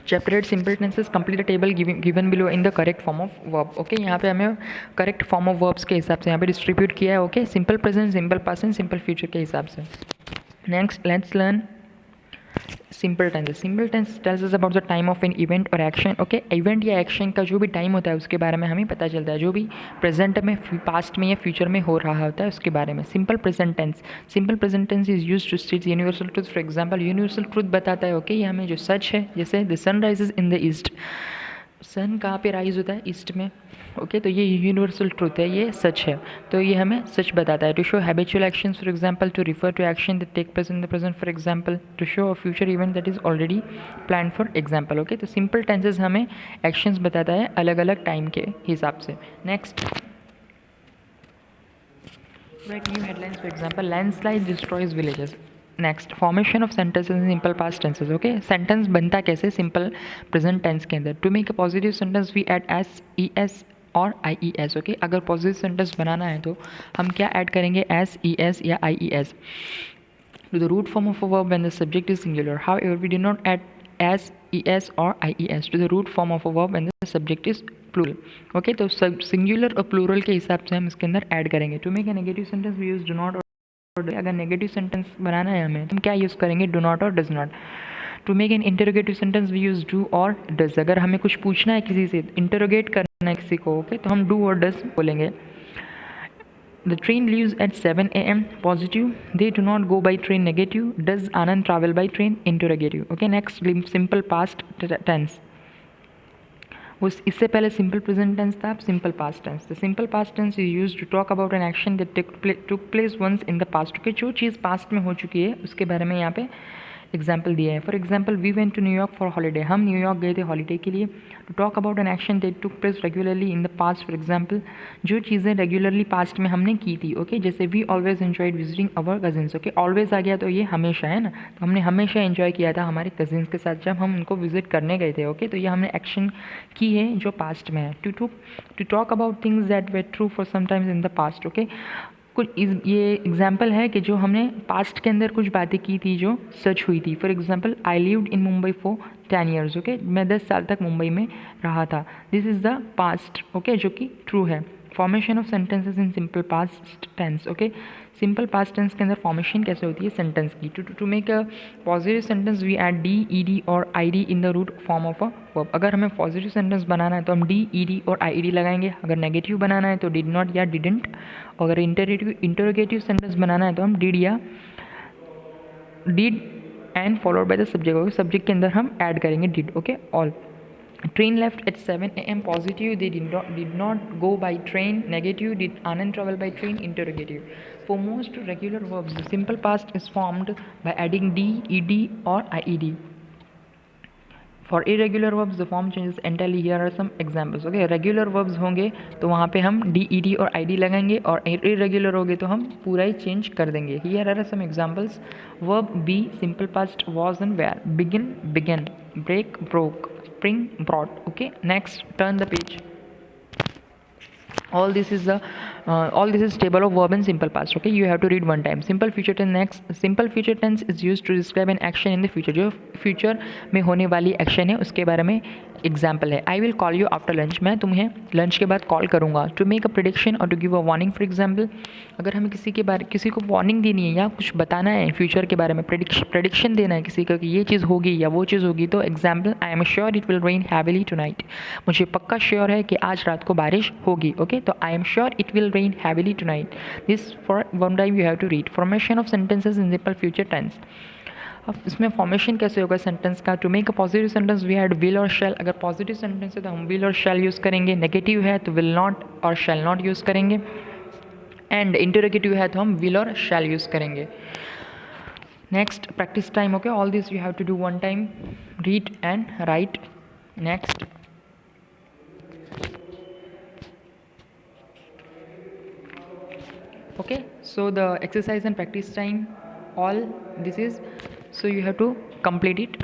Chapter 8 simple tenses, complete the table given below in the correct form of verb. Okay, यहाँ पे हमें correct form of verbs के हिसाब से यहाँ पे डिस्ट्रीब्यूट किया है। Okay, simple present, simple past and simple future के हिसाब से। Next let's learn simple tenses. Simple tense tells us about the time of an event और एक्शन। ओके, इवेंट या एक्शन का जो भी टाइम होता है उसके बारे में हमें पता चलता है, जो भी प्रेजेंट में, पास्ट में या फ्यूचर में हो रहा होता है उसके बारे में। Simple present tense, simple present tense is used to state universal truth. For example, universal truth बताता है। ओके, ये हमें जो सच है, जैसे the sun rises in the east, sun कहाँ पे राइज होता है? ईस्ट में। ओके, तो ये यूनिवर्सल ट्रूथ है, ये सच है, तो ये हमें सच बताता है। To show habitual actions, for example to refer to action that take place in the present, for example to show a future event that is already plan, for example. Okay, तो सिंपल टेंसेस हमें actions बताता है अलग अलग time के हिसाब से। Next, write new headlines, for example landslide destroys villages. Next, formation of sentences in simple past tenses. Okay, sentence बनता कैसे सिंपल प्रेजेंट टेंस के अंदर? To make a positive sentence we add S, E S और I E S. Okay, अगर positive sentence बनाना है तो हम क्या ऐड करेंगे? एस, ई एस या I E S to the root form of a verb when the subject is singular. However, we do not add s, es or ies to the root form of a verb when the subject is plural. Okay, तो singular और plural के हिसाब से हम इसके अंदर add करेंगे। To make a negative sentence we use do not और, अगर नेगेटिव सेंटेंस बनाना है हमें तो हम क्या यूज़ करेंगे? डू नॉट और does not. To make an interrogative sentence we use do और डज। अगर हमें कुछ पूछना है किसी से, इंटरोगेट करना है किसी को, ओके, तो हम डू और डज बोलेंगे। The train leaves at 7 a.m. Positive. They do not go by train. Negative. Does Anand travel by train? Interrogative. Okay, next, simple past tense. उस इससे पहले सिंपल प्रेजेंट टेंस था, अब simple past tense. The simple past tense is used to talk about an action that took place once in the past. Okay, जो चीज़ past में हो चुकी है उसके बारे में यहाँ पे एग्जाम्पल दिया है। For example, we went to New York for holiday, हम न्यूयॉर्क गए थे हॉलीडे के लिए। To talk about an action that took place regularly in the past. For example, जो चीज़ें रेगुलरली पास्ट में हमने की थी। ओके, जैसे we always enjoyed visiting our cousins. Okay, always आ गया तो ये हमेशा है ना, तो हमने हमेशा एन्जॉय किया था हमारे कजिन्स के साथ जब हम उनको विजिट करने गए थे। ओके, तो ये हमने एक्शन की है जो पास्ट में है। To talk about things that were true for sometimes in the past. Okay, कुछ ये एग्जाम्पल है कि जो हमने पास्ट के अंदर कुछ बातें की थी जो सच हुई थी। For example, I lived in Mumbai for 10 years. Okay, मैं 10 साल तक मुंबई में रहा था। This is the past. Okay, जो कि ट्रू है। Formation of sentences in simple past tense. Okay, simple past tense के अंदर फॉर्मेशन कैसे होती है सेंटेंस की? To make a positive sentence we add D, E D और I D in the root form of a verb. अगर हमें positive sentence बनाना है तो हम डी, ई डी और आई डी लगाएंगे। अगर नेगेटिव बनाना है तो डिड नॉट या डिडेंट। अगर इंटरोगेटिव सेंटेंस बनाना है तो हम डिड या did and followed by the subject. Okay, subject के अंदर हम ऐड करेंगे did. Okay, all. Train left at 7 a.m. Positive, they did not go by train. Negative, did Anand travel by train? Interrogative. For most regular verbs, the simple past is formed by adding d, ed or ied. For irregular verbs, the form changes entirely. Here are some examples. Okay, regular verbs होंगे तो वहाँ पे हम D, E D और I D लगाएंगे, और irregular होंगे तो हम पूरा ही चेंज कर देंगे। Here are some examples. Verb be, simple past was and were. Begin, began. Break, broke. Spring, brought. Okay, next, turn the page. All this is table of verb in simple past. Okay, you have to read one time. Simple future tense. Next, simple future tense is used to describe an action in the future. जो future में होने वाली action है उसके बारे में example है। I will call you after lunch, मैं तुम्हें लंच के बाद कॉल करूँगा। टू मेक अ प्रिडिक्शन और to give a warning. For example, अगर हमें किसी को वार्निंग देनी है या कुछ बताना है फ्यूचर के बारे में, प्रेडिक्शन देना है किसी का कि ये चीज़ होगी या वो चीज़ होगी, तो example, I am sure it will rain heavily tonight. मुझे पक्का श्योर है कि आज रात को बारिश होगी। ओके, तो I am sure it will rain heavily tonight. This for one time you have to read. Formation of sentences in simple future tense. अब इसमें फॉर्मेशन कैसे होगा सेंटेंस का? To make a positive sentence we had will और shall. अगर positive sentence है तो हम विल और शैल यूज़ करेंगे। नेगेटिव है तो विल नॉट और शैल नॉट यूज़ करेंगे। एंड इंटरोगेटिव है तो हम विल और शैल यूज़ करेंगे। Next, practice time. Okay, all this you have to do one time, read and write. Next, okay, so the exercise and practice time, all this is, so you have to complete it.